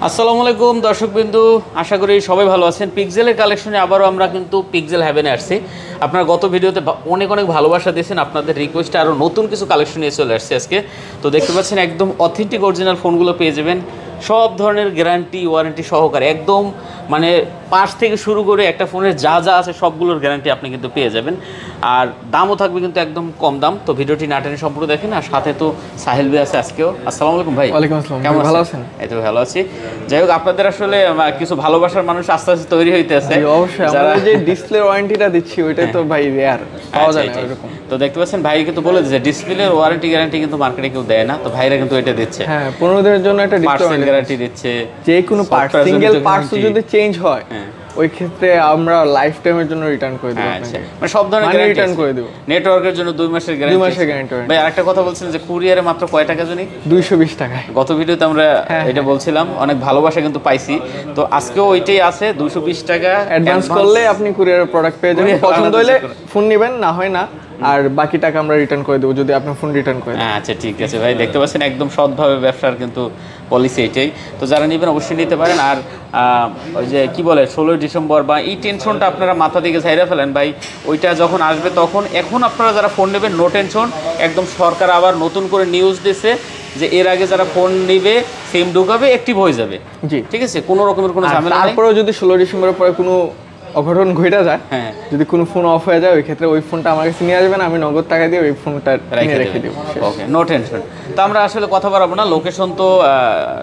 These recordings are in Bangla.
আসসালামু আলাইকুম দর্শকবৃন্দু, আশা করি সবাই ভালো আছেন। পিক্সেলের কালেকশনে আবারও আমরা কিন্তু পিক্সেল হ্যাভেনে আসছি। আপনারা গত ভিডিওতে অনেক অনেক ভালোবাসা দিয়েছেন, আপনাদের রিকোয়েস্টে আরও নতুন কিছু কালেকশন নিয়ে চলে আসছে আজকে। তো দেখতে পাচ্ছেন একদম অথেন্টিক অরিজিনাল ফোনগুলো পেয়ে যাবেন, সব ধরনের গ্যারান্টি ওয়ারেন্টি সহকারে, একদম মানে পার্টস থেকে শুরু করে একটা ফোনের যা যা আছে সবগুলোর গ্যারান্টি আপনি কিন্তু পেয়ে যাবেন। আর দামও থাকবে কিন্তু একদম কম দাম। তো ভিডিওটি না টেনে সম্পূর্ণ দেখেন। আর সাথে তো সাহেল ভাই আছে আজকেও। আসসালামু আলাইকুম ভাই। ওয়ালাইকুম আসসালাম। কেমন ভালো আছেন? এই তো ভালো আছি। যাই হোক, আপনাদের আসলে কিছু ভালোবাসার মানুষ আস্তে আস্তে তৈরি হইতেছে। অবশ্যই আমরা যে ডিসপ্লে ওয়ারেন্টিটা দিচ্ছি ওইটা তো ভাই রেয়ার, পাওয়া যায় না এরকম। তো দেখতে পাচ্ছেন ভাই কিন্তু বলে দিয়েছে ডিসপ্লের ওয়ারেন্টি গ্যারান্টি কিন্তু মার্কেটে কেউ দেয় না, তো ভাইরা কিন্তু এটা দিচ্ছে। হ্যাঁ, 15 দিনের জন্য একটা ডিসপ্লে গ্যারান্টি দিচ্ছে। যে কোনো পার্ট, সিঙ্গেল পার্টস যদি চেঞ্জ হয় ওই ক্ষেত্রে আমরা লাইফ টাইমের জন্য রিটার্ন করে দেব। মানে সব ধরনের রিটার্ন করে দেব। নেটওয়ার্কের জন্য 2 মাসের গ্যারান্টি। 2 মাসের গ্যারান্টি। ভাই আরেকটা কথা বলছিলেন যে কুরিয়ারে মাত্র কয় টাকা জানি? 220 টাকায়। গত ভিডিওতে আমরা এটা বলছিলাম, অনেক ভালোবাসা কিন্তু পাইছি। তো আজকেও ওইটাই আছে, 220 টাকা অ্যাডভান্স করলে আপনি কুরিয়ারের প্রোডাক্ট পেয়ে যাবেন। পছন্দ হলে ফোন নেবেন, না হয় না, আর বাকি টাকা আমরা রিটার্ন করে দেবো যদি আপনি ফোন রিটার্ন করে দেন। আচ্ছা ঠিক আছে ভাই, দেখতে পাচ্ছেন একদম সৎভাবে ব্যবসার কিন্তু পলিসি এটাই। তো যারা নেবেন অবশ্যই নিতে পারেন। আর ওই যে কি বলে 16 ডিসেম্বর বা এই টেনশনটা আপনারা মাথা থেকে ঝাইরা ফেলেন ভাই, ওইটা যখন আসবে তখন। এখন আপনারা যারা ফোন নেবেন নো টেনশন, একদম সরকার আবার নতুন করে নিউজ দিছে যে এর আগে যারা ফোন নিবে সিম ঢুকাবে অ্যাক্টিভ হয়ে যাবে। জি ঠিক আছে, কোনো রকমের কোনো ঝামেলা নাই। তারপরেও যদি 16 ডিসেম্বরের পরে কোনো অঘটন ঘটে যায়, যদি কোনো ফোন অফ হয়ে যায়, ওই ক্ষেত্রে ওই ফোনটা আমার কাছে নিয়ে আসবেন, আমি নগদ টাকা দিয়ে ওই ফোনটা রেখে দেবো। Okay, no tension. তো আমরা আসলে কথা বলবো না, লোকেশন তো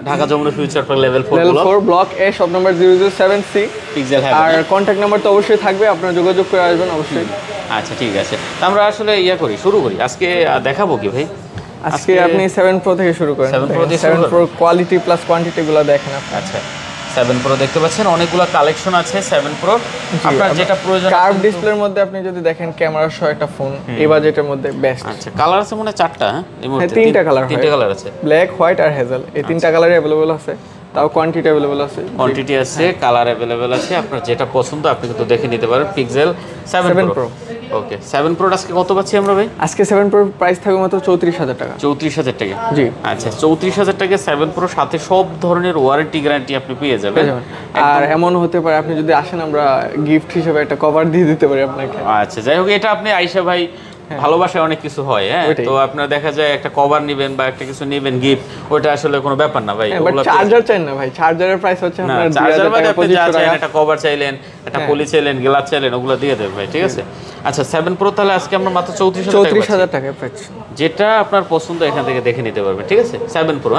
Dhaka Jamuna future park level 4 block A, shop number 007C pixel হ্যাভ। আর কন্ট্যাক্ট নাম্বার তো অবশ্যই থাকবে, আপনারা যোগাযোগ করে আসবেন অবশ্যই। আচ্ছা ঠিক আছে, তো আমরা আসলে শুরু করি। আজকে দেখাবো কি ভাই? আজকে আপনি 7 Pro থেকে শুরু করেন। 7 Pro কোয়ালিটি প্লাস কোয়ান্টিটি গুলো দেখেন আপনি। আচ্ছা 7 Pro দেখতে পাচ্ছেন, অনেকগুলো কালেকশন আছে 7 Pro। আপনার যেটা প্রয়োজন। কার্ভ ডিসপ্লের মধ্যে আপনি যদি দেখেন ক্যামেরা সহ একটা ফোন এই বাজেটের মধ্যে বেস্ট। আচ্ছা, কালার আছে মনে হয় 4টা? হ্যাঁ, 3টা কালার। 3টা কালার আছে, ব্ল্যাক, হোয়াইট আর হেজেল। এই 3টা কালারই अवेलेबल আছে, তাও কোয়ান্টিটি अवेलेबल আছে। কোয়ান্টিটি আছে, কালার अवेलेबल আছে। আপনার যেটা পছন্দ আপনি কিন্তু দেখে নিতে পারেন। Pixel 7 Pro। ওকে, 7 Pro আজকে কত পাচ্ছি আমরা ভাই? আজকে 7 Pro প্রাইস থাকবে মাত্র 34,000 টাকা। 34,000 টাকা? জি। আচ্ছা 34,000 টাকা 7 Pro, সাথে সব ধরনের ওয়ারেন্টি গ্যারান্টি আপনি পেয়ে যাবেন। আর এমন হতে পারে আপনি যদি আসেন আমরা গিফট হিসেবে একটা কভার দিয়ে দিতে পারি আপনাকে। আচ্ছা যাই হোক, এটা আপনি আইসা ভাই ভালোবাসায় অনেক কিছু হয়। হ্যাঁ, তো আপনার দেখা যায় একটা কভার নেবেন বা একটা কিছু নেবেন গিফট, ওটা আসলে কোনো ব্যাপার না ভাই। ওগুলো চার্জার চাই না ভাই, চার্জারের প্রাইস হচ্ছে আপনার 2000 টাকা। আপনি যা চাইলেন, একটা কভার চাইলেন, একটা পলি চাইলেন, গ্লাস চাইলেন, ওগুলো দিয়ে দেব ভাই। ঠিক আছে। আচ্ছা 7 Pro তাহলে আজকে আমরা মাত্র 34,000 টাকা প্রাইস, যেটা আপনার পছন্দ এখান থেকে দেখে নিতে পারবেন। ঠিক আছে, 7 Pro।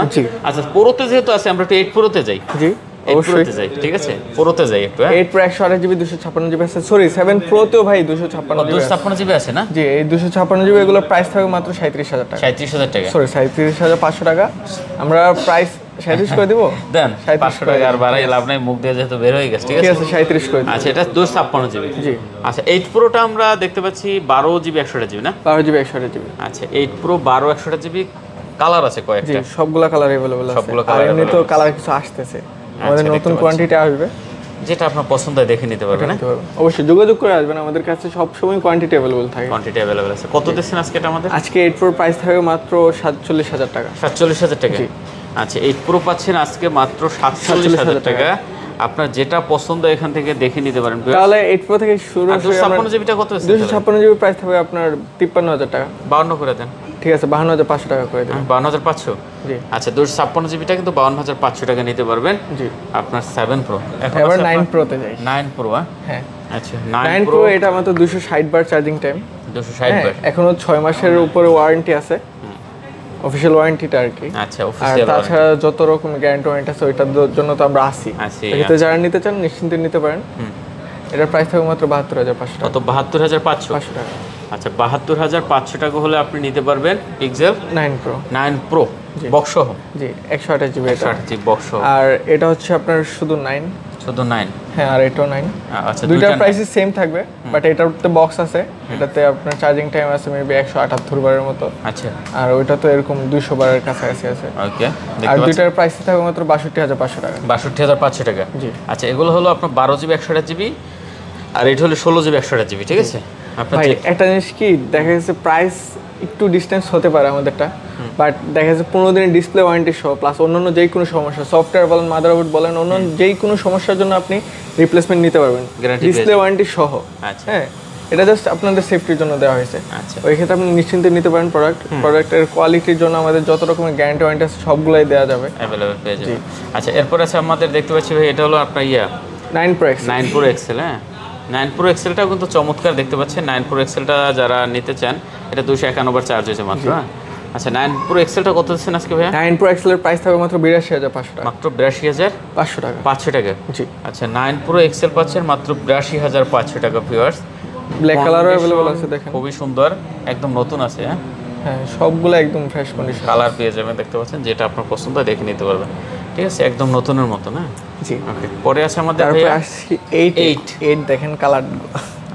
আচ্ছা প্রোতে যেহেতু আছে, আমরা একটু 8 Pro তে যাই। জি অবশ্যই যাই। ঠিক আছে, প্রোতে যাই একটু। 8 Pro 128GB 256GB আছে। সরি 7 Pro তেও ভাই 256GB আছে না? জি, এই 256GB এগুলো প্রাইস থাকবে মাত্র 37,000 টাকা। 37,000 টাকা? সরি 37,500 টাকা। আমরা প্রাইস 37 করে দিব। দেন 500 টাকা আর বাড়াই লাভ নাই, মুখ দিয়ে যেহেতু বের হয়ে গেছে। ঠিক আছে 37 করে দিন। আচ্ছা, এটা 256GB। জি। আচ্ছা 8 Proটা আমরা দেখতে পাচ্ছি 12GB 128GB না? 12GB 128GB। আচ্ছা 8 Pro 12 128GB, কালার আছে কয়েকটা? জি, সবগুলা কালার अवेलेबल আছে। সবগুলা কালার। এমনি তো কালার কিছু আসতেছে, আমাদের নতুন কোয়ান্টিটি আসবে, যেটা আপনার পছন্দ হয় দেখে নিতে পারবেন। অবশ্যই যোগাযোগ করে আসবেন, আমাদের কাছে সব সময় কোয়ান্টিটি अवेलेबल থাকে। কোয়ান্টিটি अवेलेबल আছে। কত দিচ্ছেন আজকে এটা আমাদের? আজকে 8 Pro প্রাইস থাকবে মাত্র 47,000 টাকা। 47,000 টাকা? আচ্ছা 8 Pro পাচ্ছেন আজকে মাত্র 47,000 টাকা। আপনার যেটা পছন্দ এখান থেকে দেখে নিতে পারেন। তাহলে 8 Pro থেকে শুরু হয়ে 256GBটা কত আছে? 256GB প্রাইস থাকবে আপনার 53,000 টাকা। 52 করে দেন। ঠিক আছে, 52,500 টাকা করে দেন। 52,500? জি। আচ্ছা 256GBটা কিন্তু 52,500 টাকা নিতে পারবেন। জি। আপনার 7 Pro। এবার 9 Pro তে যাই। 9 Pro? হ্যাঁ। আচ্ছা 9 Pro এটা মাত্র 260 বার চার্জিং টাইম। 260 বার? এখনো 6 মাসের উপরে ওয়ারেন্টি আছে, অফিশিয়াল ওয়ারেন্টিটা আর কি। আচ্ছা অফিশিয়াল। আর তাছাড়া যত রকম গ্যারান্টি ওয়ারেন্টি আছে ওইটার জন্য তো আমরা আছি। এটা যারা নিতে চান নিশ্চিন্তে নিতে পারেন। এটার প্রাইস থাকবে মাত্র 72,500 টাকা। কত? 72,500 টাকা। আচ্ছা 72,500 টাকা হলে আপনি নিতে পারবেন পিক্সেল 9 Pro। 9 Pro বক্স সহ? জি, 128GB এটা। 128GB বক্স সহ। আর এটা হচ্ছে আপনার শুধু 9। শুধু 9? হ্যাঁ, আর এটাও 9। আচ্ছা দুইটার প্রাইসই সেম থাকবে, বাট এটাতে বক্স আছে, এটাতে আপনার চার্জিং টাইম আছে মেবি 178 বারের মতো। আচ্ছা। আর ওইটা তো এরকম 200 বারের কাছাকাছি আছে। ওকে। আর দুইটার প্রাইস থাকবে মাত্র 62,500 টাকা। 62,500 টাকা? জি। আচ্ছা এগুলো হলো আপনার 12GB 128GB, আর এটা হলো 16GB 128GB। ঠিক আছে। ভাই একটা জিনিস কি দেখা যাচ্ছে, প্রাইস একটু ডিসটেন্স হতে পারে আমাদেরটা, বাট দেখা যাচ্ছে 15 দিনের ডিসপ্লে ওয়ারেন্টি সহ প্লাস অন্যান্য যেই কোনো সমস্যা সফটওয়্যার বলেন মাদারবোর্ড বলেন অন্যান্য যেই কোনো সমস্যার জন্য আপনি রিপ্লেসমেন্ট নিতে পারবেন ডিসপ্লে ওয়ারেন্টি সহ। হ্যাঁ, এটা জাস্ট আপনাদের সেফটির জন্য দেওয়া হয়েছে। ওই ক্ষেত্রে আপনি নিশ্চিন্তে নিতে পারেন প্রোডাক্টের কোয়ালিটির জন্য আমাদের যত রকমের গ্যারান্টি ওয়ারেন্টি আছে সবগুলাই দেওয়া যাবে, অ্যাভেলেবল পেয়ে যাবেন। আচ্ছা, এরপর আছে আমাদের দেখতে পাচ্ছি ভাই এটা হলো আপনার 9 Pro XL। 9 Pro XL, হ্যাঁ 9 Pro XLটাও কিন্তু চমৎকার দেখতে পাচ্ছেন। 9 Pro XLটা যারা নিতে চান এটা 251 বার চার্জ হয়েছে মাত্র। আচ্ছা, 9 Pro XLটা কত দিচ্ছেন আজকে ভাইয়া? 9 Pro XL এর প্রাইস থাকবে মাত্র 82,500 টাকা। মাত্র 82,500 টাকা। 500 টাকা। জি। আচ্ছা, 9 Pro XL পাচ্ছেন মাত্র 82,500 টাকা ভিউয়ার্স। ব্ল্যাক কালারও अवेलेबल আছে, দেখেন খুবই সুন্দর, একদম নতুন আছে। হ্যাঁ, সবগুলো একদম ফ্রেশ কন্ডিশন, কালার পেয়ে যাবেন দেখতে পাচ্ছেন, যেটা আপনার পছন্দ দেখে নিতে পারবেন। ঠিক আছে, একদম নতুনের মতো না? জি। ওকে, পরে আছে আমাদের তারপরে আসি 8 দেখেন কালার।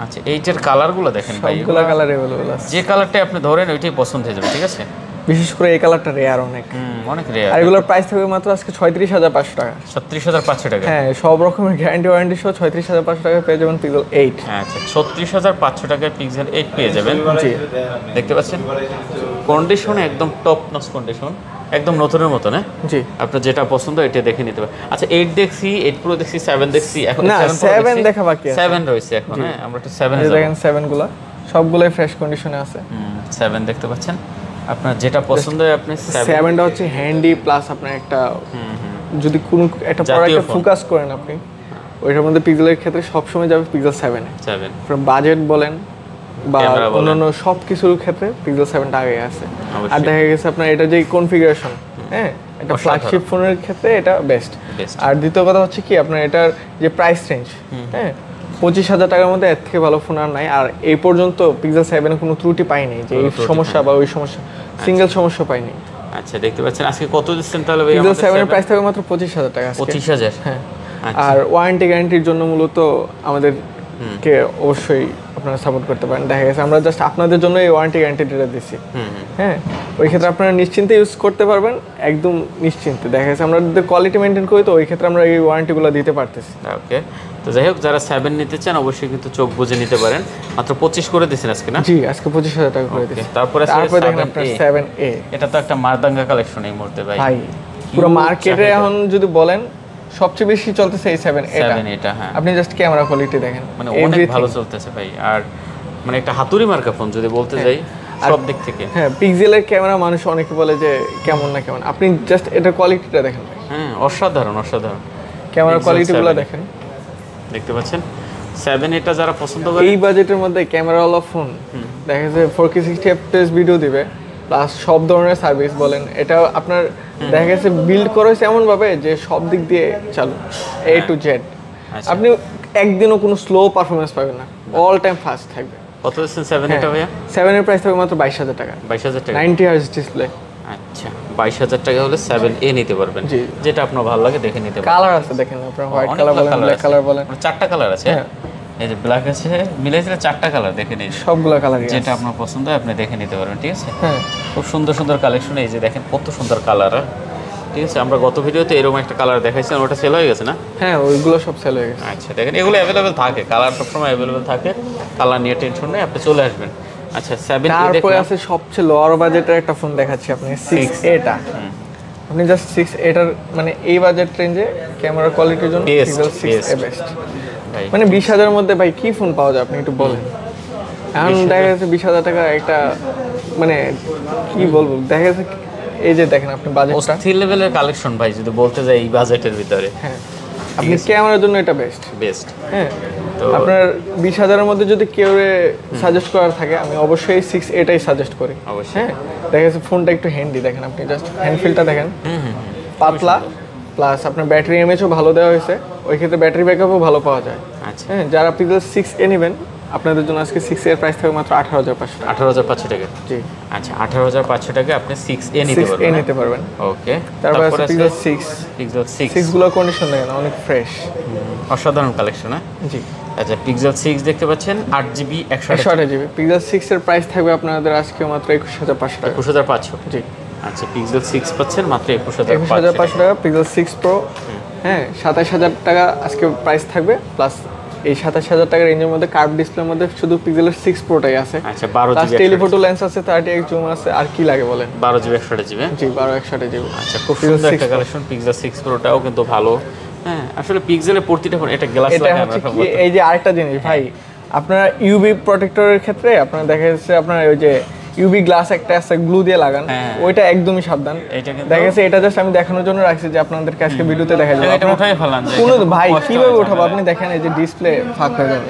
আচ্ছা, 8 এর কালারগুলো দেখেন ভাই, সবগুলো কালার अवेलेबल আছে, যে কালারটা আপনি ধরেন ওইটাই পছন্দ হয়ে যাবে। ঠিক আছে, বিশেষ করে এই কালারটা রেয়ার অনেক, অনেক রেয়ার। আর এগুলোর প্রাইস থাকবে মাত্র আজকে 36,500 টাকা। 36,500 টাকা। হ্যাঁ, সব রকমের গ্যারান্টি ওয়ারেন্টি সহ 36,500 টাকা পেয়ে যাবেন পিক্সেল 8। আচ্ছা, 36,500 টাকায় পিক্সেল 8 পেয়ে যাবেন। জি, দেখতে পাচ্ছেন কন্ডিশন একদম টপ নচ কন্ডিশন, একদম নতুনের মতো না? জি। আপনার যেটা পছন্দ এটা দেখে নিতে পারেন। আচ্ছা, 8 দেখছি, 8 Pro দেখছি, 7 দেখছি, এখন না 7 দেখা বাকি আছে। 7 রয়েছে এখন। হ্যাঁ, আমরা একটু 7 এ যাব। দেখেন 7 গুলো সবগুলাই ফ্রেশ কন্ডিশনে আছে। 7 দেখতে পাচ্ছেন, আপনার যেটা পছন্দ হয় আপনি 7টা হচ্ছে হ্যান্ডি প্লাস আপনার একটা যদি কোনো একটা প্রোডাক্টে ফোকাস করেন আপনি ওইটার মধ্যে পিক্সেলের ক্ষেত্রে সবসময় যাবে পিক্সেল 7 এ। 7 ফ্রম বাজেট বলেন বা অন্যান্য সব কিছুর ক্ষেত্রে পিক্সেল 7টা আগে আছে। আর দেখা গেছে আপনার এটা যে কনফিগারেশন, হ্যাঁ, একটা ফ্ল্যাগশিপ ফোনের ক্ষেত্রে এটা বেস্ট। আর দ্বিতীয় কথা হচ্ছে কি আপনার এটার যে প্রাইস রেঞ্জ, হ্যাঁ 25,000 টাকার মধ্যে এর থেকে ভালো ফোন আর নাই। আর এই পর্যন্ত পিক্সেল 7 এ কোনো ত্রুটি পাইনি যে এই সমস্যা বা ওই সমস্যা, সিঙ্গেল সমস্যা পাইনি। আচ্ছা, দেখতে পাচ্ছেন আজকে কত দিচ্ছেন তাহলে ভাই? পিক্সেল 7 এর প্রাইস থাকবে মাত্র 25,000 টাকা। 25,000? হ্যাঁ। আর ওয়ারেন্টি গ্যারান্টির জন্য মূলত আমাদের কে অবশ্যই আপনারা সাপোর্ট করতে পারেন। দেখা গেছে আমরা জাস্ট আপনাদের জন্য এই ওয়ারেন্টি গ্যারান্টিটা দিচ্ছি। হ্যাঁ, ওই ক্ষেত্রে আপনারা নিশ্চিন্তে ইউজ করতে পারবেন, একদম নিশ্চিন্তে। দেখা গেছে আমাদের কোয়ালিটি মেনটেন করি, তো ওই ক্ষেত্রে আমরা এই ওয়ারেন্টিগুলো দিতে পারতেছি। ওকে, তো যাই হোক, যারা 7 নিতে চান অবশ্যই কিন্তু চোখ বুজে নিতে পারেন। মাত্র 25 করে দিয়েছেন আজকে না? জি, আজকে 25,000 টাকা করে দিয়েছি। তারপরে দেখেন আপনার 7A, এটা তো একটা মারদাঙ্গা কালেকশন এই মুহূর্তে ভাই। পুরো মার্কেটে এখন যদি বলেন সবচেয়ে বেশি চলতেছে এই 7 এটা। হ্যাঁ, আপনি জাস্ট ক্যামেরা কোয়ালিটি দেখেন, মানে অনেক ভালো চলতেছে ভাই। আর মানে একটা হাতুড়ি মার্কা ফোন যদি বলতে যাই সব দিক থেকে। হ্যাঁ, পিক্সেলের ক্যামেরা মানুষ অনেকে বলে যে কেমন না কেমন, আপনি জাস্ট এটা কোয়ালিটিটা দেখেন ভাই। হ্যাঁ, অসাধারণ অসাধারণ ক্যামেরা কোয়ালিটিগুলো দেখেন, দেখতে পাচ্ছেন। 7 এটা যারা পছন্দ করে এই বাজেটের মধ্যে ক্যামেরাওয়ালা ফোন দেখা যায় 4K 60 fps ভিডিও দিবে প্লাস সব ধরনের সার্ভিস বলেন, এটা আপনার দেখা গেছে বিল্ড করা হয়েছে এমন ভাবে যে সব দিক দিয়ে চালু A to Z। আপনি একদিনও কোনো স্লো পারফরমেন্স পাবেন না, অল টাইম ফাস্ট থাকবে। কত দিচ্ছেন 7 এটা ভাইয়া? 7 এর প্রাইস থাকবে মাত্র 22,000 টাকা। 22,000 টাকা, 90 Hz ডিসপ্লে। আচ্ছা, 22,000 টাকা হলে 7A নিতে পারবেন, যেটা আপনার ভালো লাগে দেখে নিতে পারবেন। কালার আছে দেখেন, আপনার হোয়াইট কালার বলেন, ব্ল্যাক কালার বলেন, 4টা কালার আছে। এই যে ব্ল্যাক আছে, মিলাইছে 4টা কালার, দেখে নিন সবগুলো কালার, যেটা আপনার পছন্দ হয় আপনি দেখে নিতে পারবেন। ঠিক আছে, হ্যাঁ, খুব সুন্দর সুন্দর কালেকশন। এই যে দেখেন কত সুন্দর কালার। ঠিক আছে, আমরা গত ভিডিওতে এরকম একটা কালার দেখাইছিলাম, ওটা সেল হয়ে গেছে না? হ্যাঁ, ওইগুলো সব সেল হয়ে গেছে। আচ্ছা, দেখেন এগুলো অ্যাভেলেবেল থাকে, কালার সবসময় অ্যাভেলেবেল থাকে, কালার নিয়ে টেনশন নেই, আপনি চলে আসবেন। আচ্ছা, 7 তারপরে আছে সবচেয়ে লোয়ার বাজেটের একটা ফোন দেখাচ্ছি আপনি, 6A টা। আপনি জাস্ট 6A টার মানে এই বাজেট রেঞ্জে ক্যামেরা কোয়ালিটির জন্য পিক্সেল 6A বেস্ট। মানে 20,000 এর মধ্যে ভাই কি ফোন পাওয়া যায় আপনি একটু বলেন। এখন দেখা যাচ্ছে 20,000 টাকা একটা মানে কি বলবো, দেখা যাচ্ছে এই যে দেখেন আপনি বাজেটটা অস্থির লেভেলের কালেকশন ভাই যদি বলতে যাই এই বাজেটের ভিতরে। হ্যাঁ, আপনি ক্যামেরার জন্য এটা বেস্ট। হ্যাঁ, আপনার 20,000 এর মধ্যে যদি কেউ সাজেস্ট করার থাকে আমি অবশ্যই 6A টাই সাজেস্ট করি। হ্যাঁ, দেখা যাচ্ছে ফোনটা একটু হ্যান্ডি, দেখেন আপনি জাস্ট হ্যান্ড ফিলটা দেখেন, পাতলা প্লাস আপনার ব্যাটারি এমএচও ভালো দেওয়া হয়েছে, ওই ক্ষেত্রে ব্যাটারি ব্যাকআপও ভালো পাওয়া যায়। আচ্ছা, হ্যাঁ, যারা পিক্সেল 6A নেবেন আপনাদের জন্য আজকে 6A এর প্রাইস থাকবে মাত্র 18,500 টাকা। 18,500 টাকা? জি। আচ্ছা, 18,500 টাকা আপনি 6A নিতে পারবেন। ওকে, তারপর আছে পিক্সেল 6 গুলো কন্ডিশন দেখেন অনেক ফ্রেশ, অসাধারণ কালেকশন। হ্যাঁ, জি। আচ্ছা, পিক্সেল 6 দেখতে পাচ্ছেন 8GB 128GB। পিক্সেল 6 এর প্রাইস থাকবে আপনাদের আজকে মাত্র 21,500 টাকা। 21,500? জি। আচ্ছা, পিক্সেল 6 পাচ্ছেন মাত্র 21,500 টাকা। পিক্সেল 6 Pro, হ্যাঁ, 27,000 টাকা আজকে প্রাইস থাকবে প্লাস এই 27,000 টাকার রেঞ্জের মধ্যে কার্ভ ডিসপ্লের মধ্যে শুধু পিক্সেলের 6 প্রোটাই আছে। আচ্ছা 12 জিবি টেলিফোটো লেন্স আছে, 30x জুম আছে, আর কি লাগে বলেন? 12 জিবি 128 জিবি। জি 12 128 জিবি। আচ্ছা খুব সুন্দর একটা কালেকশন। পিক্সেল 6 প্রোটাও কিন্তু ভালো। হ্যাঁ আসলে পিক্সেলের প্রতিটা ফোন এটা গ্লাস লাগানো আছে। এই যে আরেকটা জিনিস ভাই, আপনারা ইউভি প্রোটেক্টরের ক্ষেত্রে আপনারা দেখা যাচ্ছে আপনার ওই যে ইউভি গ্লাস একটা আছে গ্লু দিয়ে লাগান, ওইটা একদমই সাবধান। দেখা গেছে এটা জাস্ট আমি দেখানোর জন্য রাখছি যে আপনাদেরকে আজকে ভিডিওতে দেখা যাবে। এটা উঠাই ফেলান কোন ভাই কিভাবে উঠাবো? আপনি দেখেন এই যে ডিসপ্লে ফাঁক হয়ে যাবে,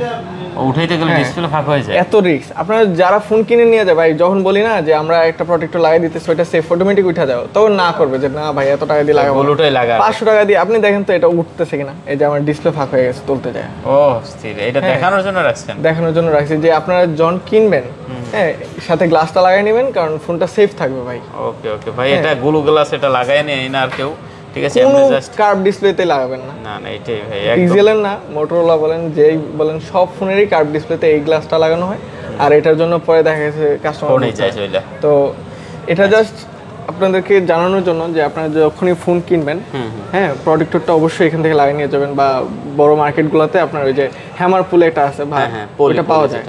উঠাইতে গেলে ডিসপ্লে ফাঁক হয়ে যায়। এত রিস্ক। আপনারা যারা ফোন কিনে নিয়ে যায় ভাই, যখন বলি না যে আমরা একটা প্রোটেক্টর লাগিয়ে দিতেছি ওইটা সেফ অটোমেটিক উঠা যাও, তখন না করবে যে না ভাই এত টাকা দিয়ে লাগাবো, ওটাই লাগা 500 টাকা দিয়ে। আপনি দেখেন তো এটা উঠতেছে কিনা, এই যে আমার ডিসপ্লে ফাঁক হয়ে গেছে, তুলতে যায়। ও স্থির, এটা দেখানোর জন্য রাখছেন? দেখানোর জন্য রাখছি যে আপনারা যখন কিনবেন হ্যাঁ সাথে গ্লাসটা লাগাই নেবেন, কারণ ফোনটা সেফ থাকবে ভাই। ওকে ওকে ভাই, এটা গ্লু গ্লাস এটা লাগাই নেই না আর কেউ, ঠিক আছে? আপনি জাস্ট কার্ভ ডিসপ্লেতে লাগাবেন না। না না এটাই ভাই, পিক্সেলের না, মোটরোলা বলেন যেই বলেন সব ফোনেরই কার্ভ ডিসপ্লেতে এই গ্লাসটা লাগানো হয়। আর এটার জন্য পরে দেখা গেছে কাস্টমার তো এটা জাস্ট আপনাদেরকে জানানোর জন্য যে আপনারা যখনই ফোন কিনবেন হ্যাঁ প্রোটেক্টরটা অবশ্যই এখান থেকে লাগিয়ে নিয়ে যাবেন, বা বড় মার্কেটগুলোতে আপনার ওই যে হ্যামার পুল এটা আছে ভাই, ওটা পাওয়া যায়।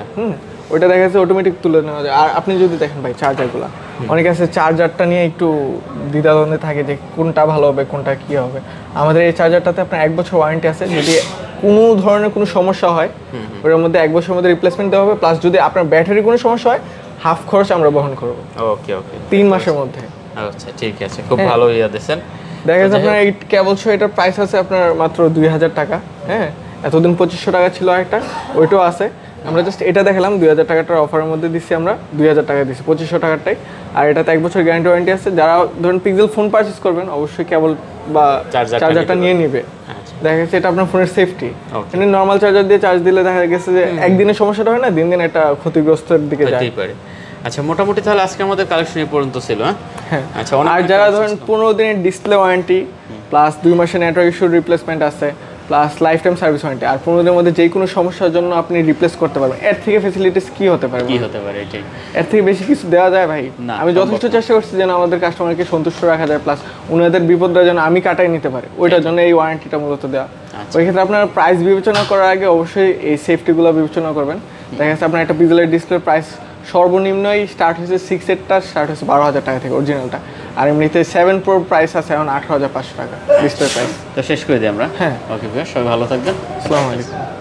ওইটা দেখা যাচ্ছে অটোমেটিক তুলে নেওয়া যায়। আর আপনি যদি দেখেন ভাই চার্জারগুলো, অনেকে আছে চার্জারটা নিয়ে একটু দ্বিধাদ্বন্দ্বে থাকে যে কোনটা ভালো হবে কোনটা কি হবে। আমাদের এই চার্জারটাতে আপনার 1 বছর ওয়ারেন্টি আছে, যদি কোনো ধরনের কোনো সমস্যা হয় ওটার মধ্যে 1 বছরের মধ্যে রিপ্লেসমেন্ট দেওয়া হবে, প্লাস যদি আপনার ব্যাটারির কোনো সমস্যা হয় হাফ খরচ আমরা বহন করবো। ওকে ওকে 3 মাসের মধ্যে। আচ্ছা ঠিক আছে, খুব ভালো ইয়া দিয়েছেন। দেখা যাচ্ছে আপনার এই কেবল শো এটার প্রাইস আছে আপনার মাত্র 2000 টাকা। হ্যাঁ এতদিন 2500 টাকা ছিল একটা, ওইটাও আছে। আমরা জাস্ট এটা দেখালাম 2000 টাকাটার অফারের মধ্যে দিচ্ছি, আমরা 2000 টাকা দিচ্ছি 2500 টাকারটাই। আর এটাতে 1 বছর গ্যারান্টি ওয়ারেন্টি আছে। যারা ধরুন পিক্সেল ফোন পারচেজ করবেন অবশ্যই কেবল বা চার্জারটা নিয়ে নেবে। দেখা গেছে এটা আপনার ফোনের সেফটি। মানে নর্মাল চার্জার দিয়ে চার্জ দিলে দেখা গেছে যে একদিনের সমস্যাটা হয় না, দিন দিন এটা ক্ষতিগ্রস্তের দিকে যায়। আচ্ছা মোটামুটি তাহলে আজকে আমাদের কালেকশন এই পর্যন্ত ছিল। হ্যাঁ আচ্ছা, আর যারা ধরেন 15 দিনের ডিসপ্লে ওয়ারেন্টি প্লাস 2 মাসের নেটওয়ার্ক ইস্যুর রিপ্লেসমেন্ট আছে, plus lifetime service warranty, আর 15 দিনের মধ্যে যে কোনো সমস্যার জন্য আপনি রিপ্লেস করতে পারবেন, এর থেকে ফ্যাসিলিটিস কি হতে পারে? এটাই, এর থেকে বেশি কিছু দেওয়া যায় ভাই? আমি যথেষ্ট চেষ্টা করছি যেন আমাদের কাস্টমারকে সন্তুষ্ট রাখা যায়, প্লাস ওনাদের বিপদটা যেন আমি কাটাই নিতে পারি, ওইটার জন্য এই ওয়ারেন্টিটা মূলত দেওয়া। ওই ক্ষেত্রে আপনার প্রাইস বিবেচনা করার আগে অবশ্যই এই সেফটিগুলো বিবেচনা করবেন। দেখা যাচ্ছে আপনার একটা পিক্সেলের ডিসপ্লে প্রাইস সর্বনিম্নই স্টার্ট হয়েছে 6-8টা স্টার্ট হয়েছে 12,000 টাকা থেকে অরিজিনালটা, আর এমনিতে 7 Pro প্রাইস আছে এখন 18,500 টাকা ডিসপ্লে প্রাইস। তো শেষ করে দিই আমরা। হ্যাঁ ওকে ভাই, সবাই ভালো থাকবেন। আসসালামু আলাইকুম।